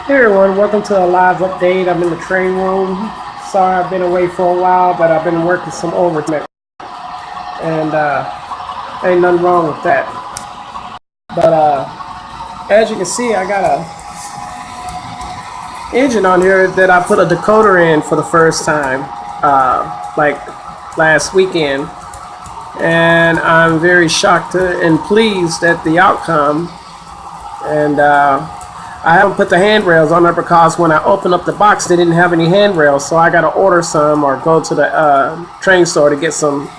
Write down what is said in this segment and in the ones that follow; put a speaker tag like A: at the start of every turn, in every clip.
A: Hey everyone, welcome to a live update. I'm in the training room. Sorry I've been away for a while, but I've been working some overtime, and ain't nothing wrong with that. But as you can see, I got a engine on here that I put a decoder in for the first time, like last weekend, and I'm very shocked and pleased at the outcome. And I haven't put the handrails on there because when I opened up the box, they didn't have any handrails. So I got to order some or go to the train store to get some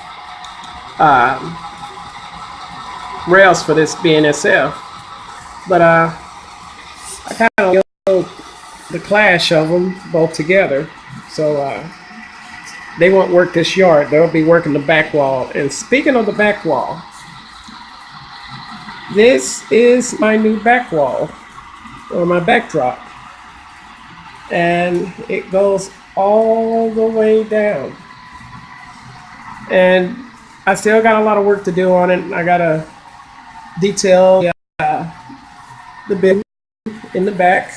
A: rails for this BNSF. But I kind of go the clash of them both together. So they won't work this yard. They'll be working the back wall. And speaking of the back wall, this is my new back wall, or my backdrop, and it goes all the way down, and I still got a lot of work to do on it. I gotta detail the bit in the back,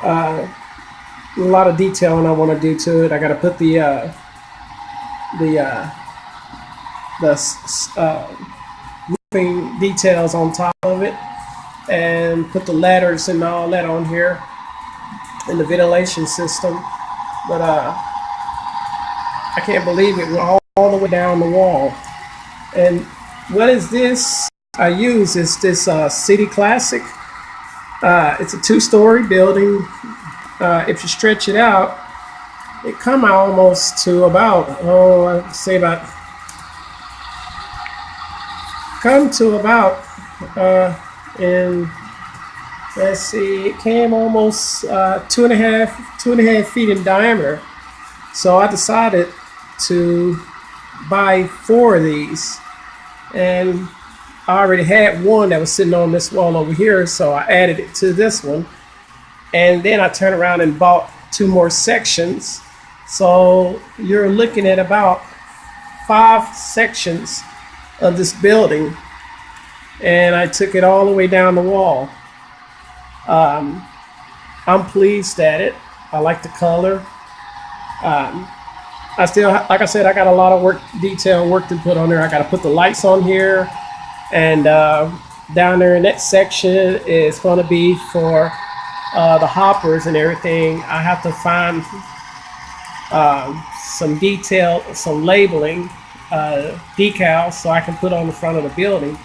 A: a lot of detailing I want to do to it. I gotta put the roofing details on top of it, and put the ladders and all that on here, and the ventilation system. But I can't believe it. We're all the way down the wall. And what is this? I use is this City Classic. It's a two-story building. If you stretch it out, it come almost to about I'd say about come to about and let's see, it came almost two and a half feet in diameter. So I decided to buy 4 of these, and I already had one that was sitting on this wall over here, so I added it to this one, and then I turned around and bought 2 more sections. So you're looking at about 5 sections of this building, and I took it all the way down the wall. I'm pleased at it. I like the color. I still, like I said, I got a lot of detail work to put on there. I got to put the lights on here, and down there in that section is going to be for the hoppers and everything. I have to find some detail, some labeling, decals, so I can put on the front of the building.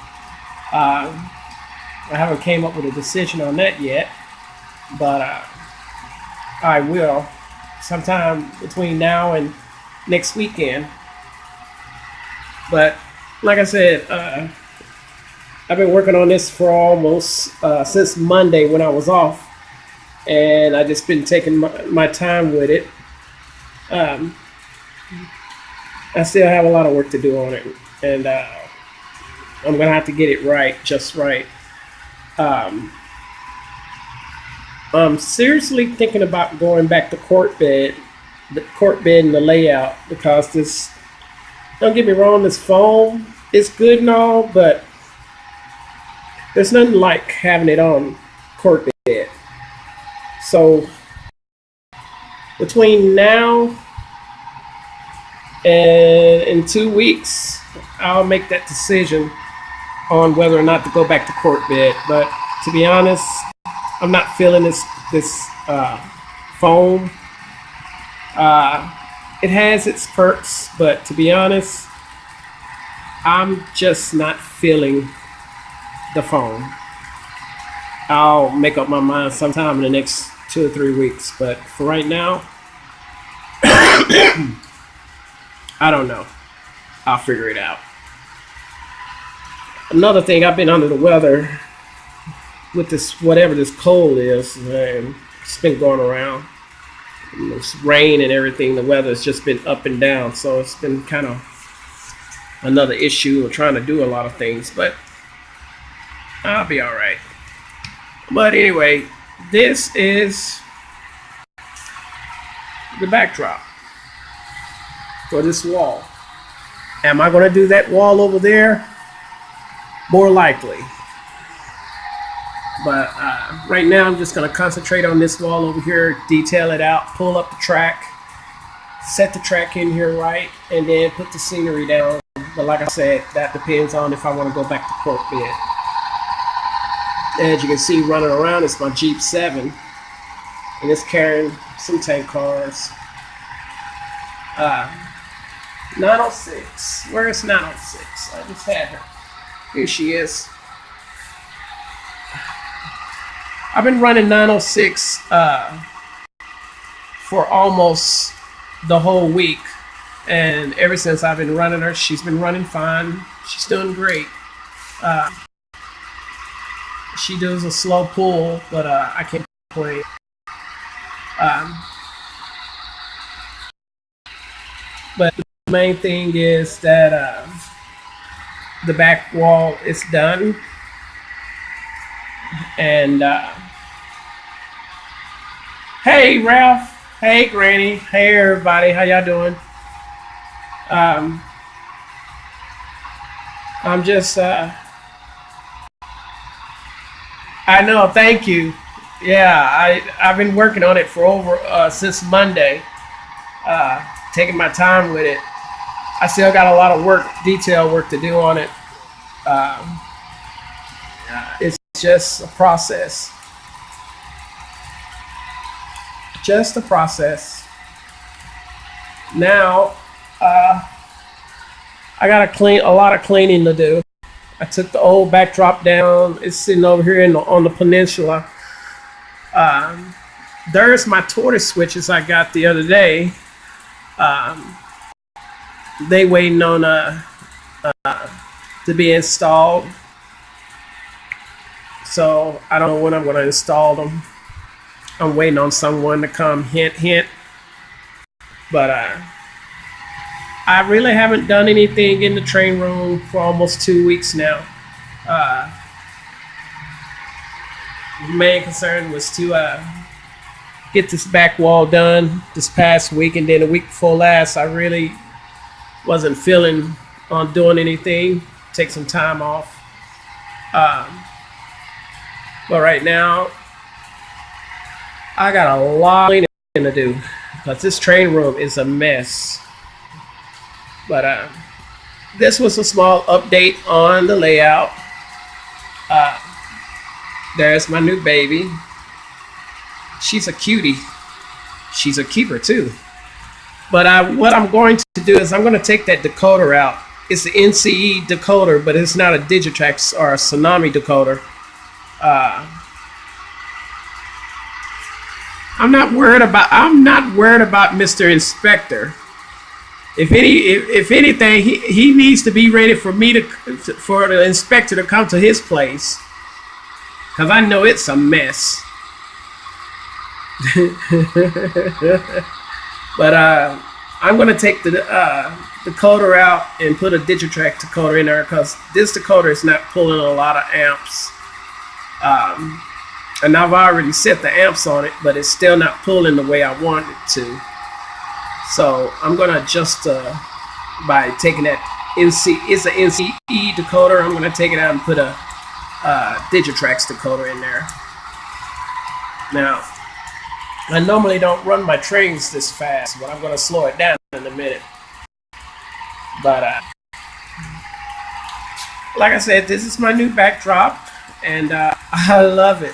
A: I haven't came up with a decision on that yet, but I will sometime between now and next weekend. But like I said, I've been working on this for almost since Monday when I was off, and I just been taking my time with it. I still have a lot of work to do on it, and I'm gonna have to get it right, just right. I'm seriously thinking about going back to the court bed and the layout, because this, don't get me wrong, this foam is good and all, but there's nothing like having it on court bed. So between now and in 2 weeks, I'll make that decision on whether or not to go back to court bed. But to be honest, I'm not feeling this foam. It has its perks, but to be honest, I'm just not feeling the foam. I'll make up my mind sometime in the next 2 or 3 weeks, but for right now, I don't know. I'll figure it out. Another thing, I've been under the weather with this, whatever this cold is, and it's been going around. It's rain and everything. The weather's just been up and down, so it's been kind of another issue of trying to do a lot of things, but I'll be all right. But anyway, this is the backdrop for this wall. Am I going to do that wall over there? More likely. But right now I'm just going to concentrate on this wall over here, detail it out, pull up the track, set the track in here right, and then put the scenery down. But like I said, that depends on if I want to go back to cork bed. As you can see running around, it's my Jeep 7, and it's carrying some tank cars. 906. Where is 906? I just had her. Here she is. I've been running 906 for almost the whole week, and ever since I've been running her, she's been running fine. She's doing great. She does a slow pull, but I can't complain. But the main thing is that the back wall is done, and hey Ralph, hey Granny, hey everybody, how y'all doing? I'm just I know, thank you. Yeah, I've been working on it for over since Monday, taking my time with it. I still got a lot of work, detail work to do on it. It's just a process. Just a process. Now, I got a lot of cleaning to do. I took the old backdrop down. It's sitting over here on the peninsula. There's my tortoise switches I got the other day. They waiting on to be installed. So I don't know when I'm going to install them. I'm waiting on someone to come, hint, hint. But I really haven't done anything in the train room for almost 2 weeks now. Main concern was to get this back wall done this past week, and then the week before last, I really wasn't feeling on doing anything. Take some time off. But right now, I got a lot of cleaning to do because this train room is a mess. But this was a small update on the layout. There's my new baby. She's a cutie. She's a keeper too. But what I'm going to do is I'm going to take that decoder out. It's the NCE decoder, but it's not a Digitrax or a Tsunami decoder. I'm not worried about Mr. Inspector. If anything, he needs to be ready for for the inspector to come to his place, because I know it's a mess. But I'm gonna take the decoder out and put a Digitrax decoder in there, because this decoder is not pulling a lot of amps. And I've already set the amps on it, but it's still not pulling the way I want it to. So I'm gonna adjust by taking that it's an NCE decoder. I'm gonna take it out and put a Digitrax decoder in there. Now, I normally don't run my trains this fast, but I'm gonna slow it down in a minute. But like I said, this is my new backdrop, and I love it.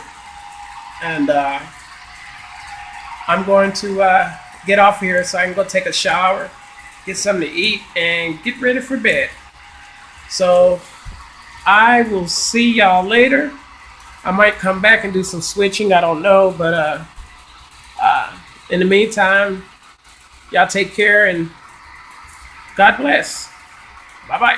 A: And I'm going to get off here so I can go take a shower, get something to eat, and get ready for bed. So I will see y'all later. I might come back and do some switching, I don't know, but in the meantime, y'all take care and God bless. Bye-bye.